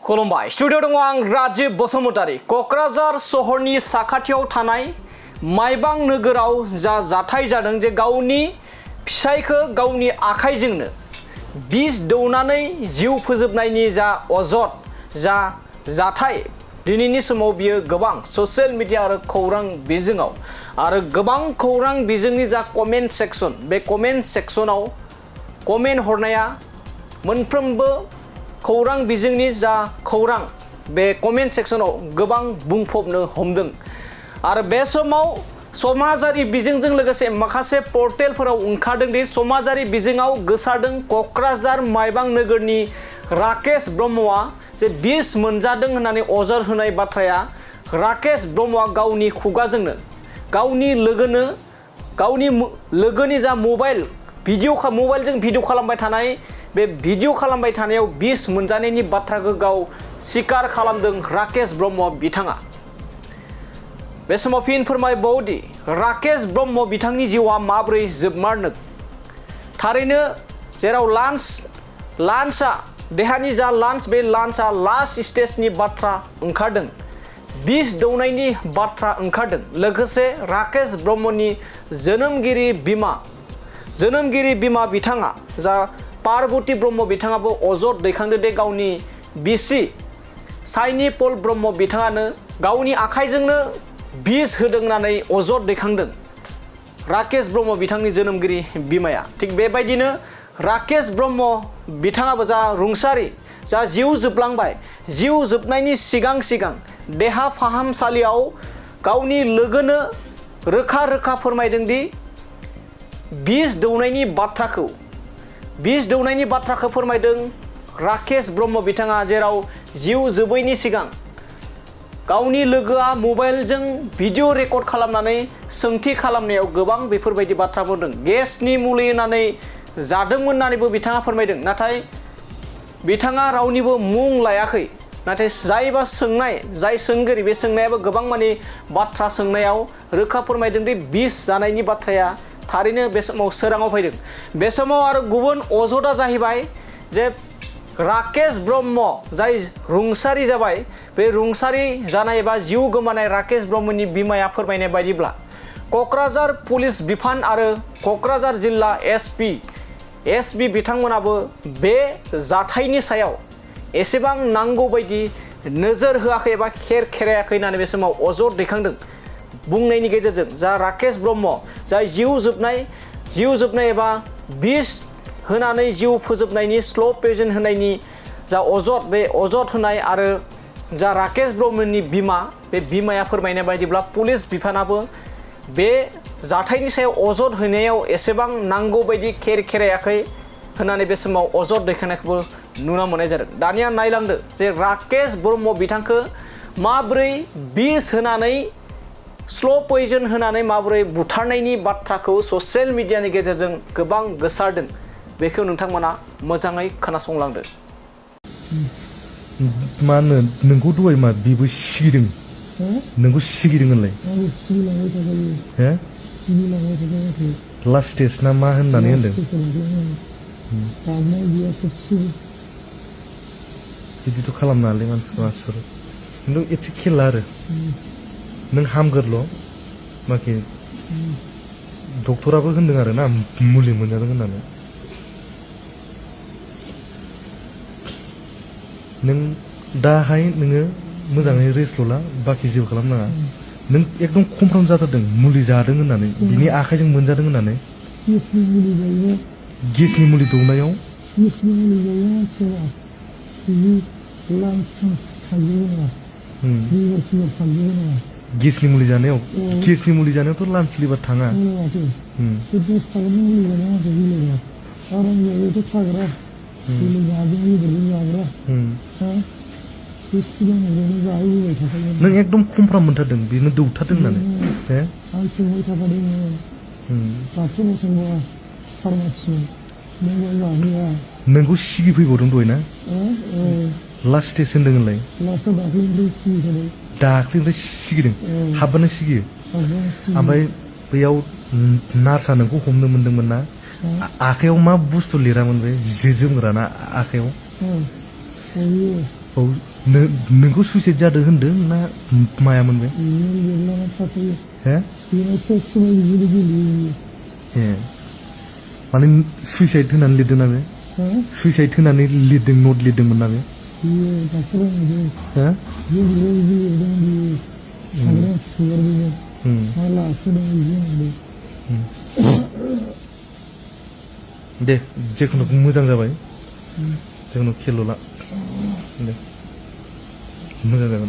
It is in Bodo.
खुलुमबाय स्टुडिअ दङ आं राजिब बसुमतारी कक्राझार सहरनि साखाथियाव थानाय माइबां नोगोराव जा जाथाय जादों जे गावनि फिसायखौ गावनि आखाइजोंनो बिस दौनानै जिउ फोजोबनायनि जा अजद जा जाथाय दिनैनि समाव बियो गोबां ससियेल मिडिया आरो खौरां बिजोङाव आरो गोबां खौरां बिजोंनि जा कमेन्ट सेक्सन बे कमेन्ट सेक्सनाव कमेन्ट हरनाया मोनफ्रोमबो खौरां बिजोंनि जा खौरां बे कमेन्ट सेक्सनाव गोबां बुंफबनो हमदों आरो बे समाव समाजारि बिजोंजों लोगोसे माखासे पर्टेलफोराव ओंखारदों दि समाजारि बिजोङाव गोसारदों कक्राझार माइबां नोगोरनि राकेश ब्रह्मआ जे बिस मोनजादों होननानै अजद होनाय बाथ्राया राकेश ब्रह्मआ गावनि खुगाजोंनो गावनि लोगोनि जा मबाइलजों भिडिअ खालामबाय थानाय बे भिडिअ खालामबाय थानायाव बिस मोनजानायनि बाथ्राखौ गाव स्वीकार खालामदों राकेश ब्रह्म बिथाङा बे समाव फिन फोरमायबावदि राकेश ब्रह्म बिथांनि जिउआ माबोरै जोबमारनो थारैनो जेराव लान्चआ देहानि जा लान्च बे लान्चआ लास्ट स्टेजनि बाथ्रा ओंखारदों बिस दौनायनि बाथ्रा ओंखारदों लोगोसे राकेश ब्रह्मनि जोनोमगिरि बिमा बिथाङा जा पार्वती ब्रह्म बिथाङाबो अजद दैखांदों दे गावनि बिसि साइनि पल ब्रह्म बिथाङानो गावनि आखाइजोंनो बिस होदों होननानै अजद दैखांदों राकेश ब्रह्म बिथांनि जोनोमगिरि बिमाया थिग बेबायदिनो राकेश ब्रह्म बिथाङाबो जा रुंसारि जा जिउ जोबलांबाय जिउ जोबनायनि सिगां देहा फाहामसालियाव गावनि लोगोनो रोखा फोरमायदों दि बिस दौनायनि बाथ्राखौ फोरमायदों राकेश ब्रह्म बिथाङा जेराव जिउ जोबैनि सिगां गावनि लोगोआ मबाइलजों भिडिअ रेकर्ड खालामनानै सोंथि खालामनायाव गोबां बेफोरबायदि बाथ्रा बुंदों गेसनि मुलि होननानै जादोंमोन होननानैबो बिथाङा फोरमायदों नाथाय बिथाङा रावनिबो मुं लायाखै नाथाय जाय सोंगिरि बे सोंनायाबो गोबां माने बाथ्रा सोंनायाव रोखा फोरमायदों दि बिस जानायनि बाथ्राया थारैनो बे समाव सोराङाव फैदों बे समाव आरो गुबुन अजदआ जाहैबाय जे राकेश ब्रह्म जाय रुंसारि जाबाय बे रुंसारि जानाय एबा जिउ गोमानाय राकेश ब्रह्मनि बिमाया फोरमायनाय बायदिब्ला कक्राझार पुलिस बिफान आरो कक्राझार जिल्ला एसपि बिथांमोनाबो बे जाथायनि सायाव एसेबां नांगौ बायदि नोजोर होआखै एबा खेरायाखै होननानै बे समाव अजद दैखांदों बुंनायनि गेजेरजों जा राकेश ब्रह्म जाय जिउ जोबनाय एबा बिस होनानै जिउ फोजोबनायनि स्ल' पयजन होनायनि जा अजद बे अजद होनाय आरो जा राकेश ब्रह्मनि बिमा बे बिमाया फोरमायनाय बायदिब्ला पुलिस बिफानाबो बे जाथायनि सायाव अजद होनायाव एसेबां नांगौ बायदि खेरायाखै होननानै बे समाव अजद दैखांनायखौबो नुनो मोननाय जादों दानिया नायलांदो जे राकेश ब्रह्म बिथांखौ माबोरै बिस होनानै स्ल' पयजन होनानै माबोरै बुथारनायनि बाथ्राखौ ससियेल मिडियानि गेजेरजों गोबां गोसारदों बेखौ नोंथांमोना मोजाङै खोनासंलांदो मा होनो नोंखौ दहाय मा बेबो सिगिदों नोंखौ सिगिदों होनलाय लास्ट स्टेज ना मा होननानै होनदों बिदिथ' खालामनाङालै मानसिफोरा खिन्थु एसे खेला आरो नों हामगोरल' बाखि डक्टराबो होनदों आरो ना मुलि मोनजादों होननानै नों दाहाय नोङो मोजाङै रेस्ट ला बाखि जेबो खालामनाङा नों एकदम कनफार्म जाथारदों मुलि जादों होननानै बिनि आखाइजों मोनजादों होननानै गेसनि मुलि दौनायाव गेसनि मुलि जानायावथ' लान्च लिभार थाङा नों एकदम कनफार्म मोनथारदों बेनो दौथारदों होननानै नोंखौ सिगिफैबावदों दहाय ना लास्ट स्टेज होनदों होनलाय दाख्लैनिफ्राय सिगिदों हाबबानो सिगियो ओमफ्राय बैयाव नार्सआ नोंखौ हमनो मोनदोंमोन ना आखाइयाव मा बुस्थु लिरामोन बे जोमग्राना आखाइयाव नोंखौ सुइसाइड जादों होनदों ना मायामोन बे हे ए माने सुइसाइड होनानै लिरदों ना बे सुइसाइड होनानै लिरदों नट लिरदोंमोन ना बे हो दे जेखुनु मोजां जाबाय जेखुनु खेल ला दे मोजां जागोन